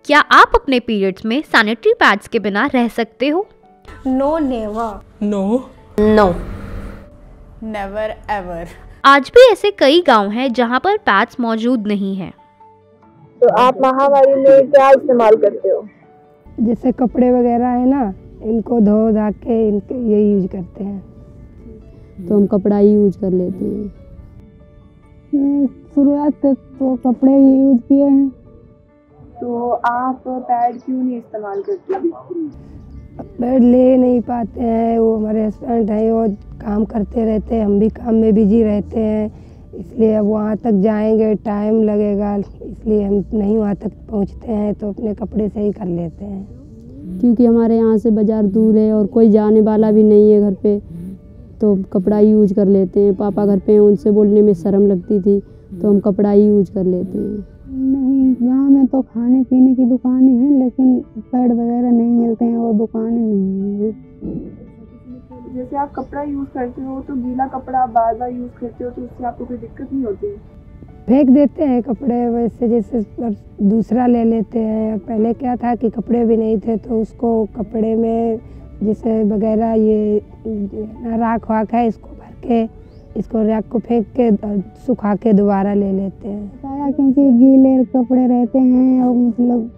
क्या आप अपने पीरियड्स में सैनिटरी पैड्स के बिना रह सकते हो? No never. No no never ever. आज भी ऐसे कई गांव हैं जहां पर पैड्स मौजूद नहीं हैं। तो आप महामारी में क्या इस्तेमाल करते हो? जैसे कपड़े वगैरह है ना, इनको धो धा के इनके ये यूज करते हैं, तो हम कपड़ा ही यूज कर लेते हैं। शुरुआत से तो कपड़े ही यूज किए हैं। तो आप पैड क्यों नहीं इस्तेमाल करते? पैड ले नहीं पाते हैं, वो हमारे हस्बैंड हैं, वो काम करते रहते हैं, हम भी काम में बिजी रहते हैं, इसलिए अब वहाँ तक जाएंगे टाइम लगेगा, इसलिए हम नहीं वहाँ तक पहुँचते हैं, तो अपने कपड़े से ही कर लेते हैं। क्योंकि हमारे यहाँ से बाज़ार दूर है और कोई जाने वाला भी नहीं है घर पे, तो कपड़ा ही यूज कर लेते हैं। पापा घर पे हैं, उनसे बोलने में शर्म लगती थी, तो हम कपड़ा ही यूज कर लेते हैं। नहीं, गांव में तो खाने पीने की दुकानें हैं, लेकिन पैड वगैरह नहीं मिलते हैं, वो दुकानें नहीं हैं। जैसे आप कपड़ा यूज़ करते हो तो गीला कपड़ा आप बार बार यूज़ करते हो, तो उससे आपको कोई दिक्कत नहीं होती? फेंक देते हैं कपड़े, वैसे जैसे दूसरा ले लेते हैं। पहले क्या था कि कपड़े भी नहीं थे, तो उसको कपड़े में जैसे वगैरह ये राख वाख है, इसको भर के इसको राख को फेंक के सुखा के दोबारा ले लेते हैं। क्योंकि गीले कपड़े रहते हैं और मतलब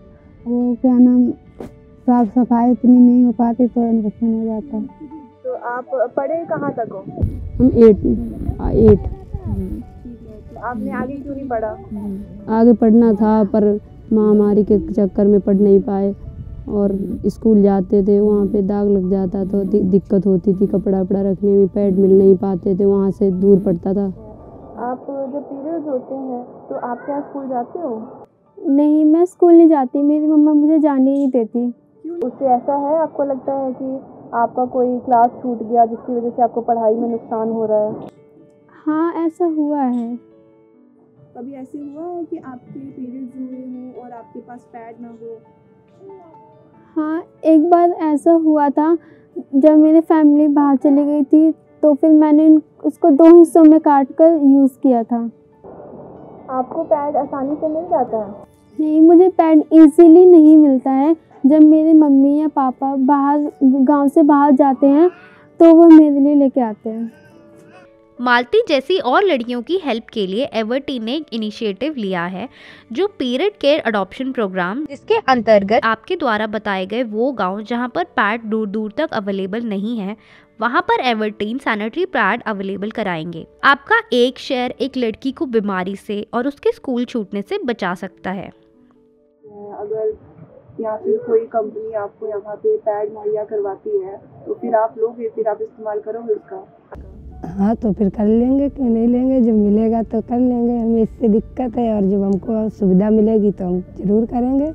वो क्या नाम साफ सफाई इतनी नहीं हो पाती, तो इन्फेक्शन हो जाता है। तो आप पढ़े कहाँ तक हो? हम 8। आपने आगे क्यों नहीं पढ़ा? आगे पढ़ना था, पर महामारी के चक्कर में पढ़ नहीं पाए, और स्कूल जाते थे वहाँ पे दाग लग जाता, तो दिक्कत होती थी, कपड़ा वपड़ा रखने में पैड मिल नहीं पाते थे, वहाँ से दूर पड़ता था। आप जब पीरियड्स होते हैं तो आप क्या स्कूल जाते हो? नहीं, मैं स्कूल नहीं जाती, मेरी मम्मा मुझे जाने ही नहीं देती। उससे ऐसा है, आपको लगता है कि आपका कोई क्लास छूट गया जिसकी वजह से आपको पढ़ाई में नुकसान हो रहा है? हाँ, ऐसा हुआ है। कभी ऐसे हुआ है कि आपके पीरियड्स हुए हों और आपके पास पैड ना हो? हाँ, एक बार ऐसा हुआ था, जब मेरी फैमिली बाहर चली गई थी, तो फिर मैंने उसको 2 हिस्सों में काट कर यूज़ किया था। आपको पैड आसानी से मिल जाता है? नहीं, मुझे पैड इजीली नहीं मिलता है। जब मेरी मम्मी या पापा गांव से बाहर जाते हैं, तो वो मेरे लिए लेके आते हैं। मालती जैसी और लड़कियों की हेल्प के लिए एवर्टी ने एक इनिशिएटिव लिया है, जो पीरियड केयर अडॉप्शन प्रोग्राम, जिसके अंतर्गत आपके द्वारा बताए गए वो गांव जहां पर पैड दूर दूर तक अवेलेबल नहीं है, वहां पर एवर्टीन सैनिटरी पैड अवेलेबल कराएंगे। आपका एक शेयर एक लड़की को बीमारी से और उसके स्कूल छूटने से बचा सकता है। अगर या फिर कोई कंपनी आपको यहाँ पे पैड मुहैया करवाती है, तो फिर आप लोगे, फिर आप इस्तेमाल करोगे उसका? हाँ, तो फिर कर लेंगे, क्यों नहीं लेंगे, जब मिलेगा तो कर लेंगे। हमें इससे दिक्कत है, और जब हमको सुविधा मिलेगी तो हम जरूर करेंगे।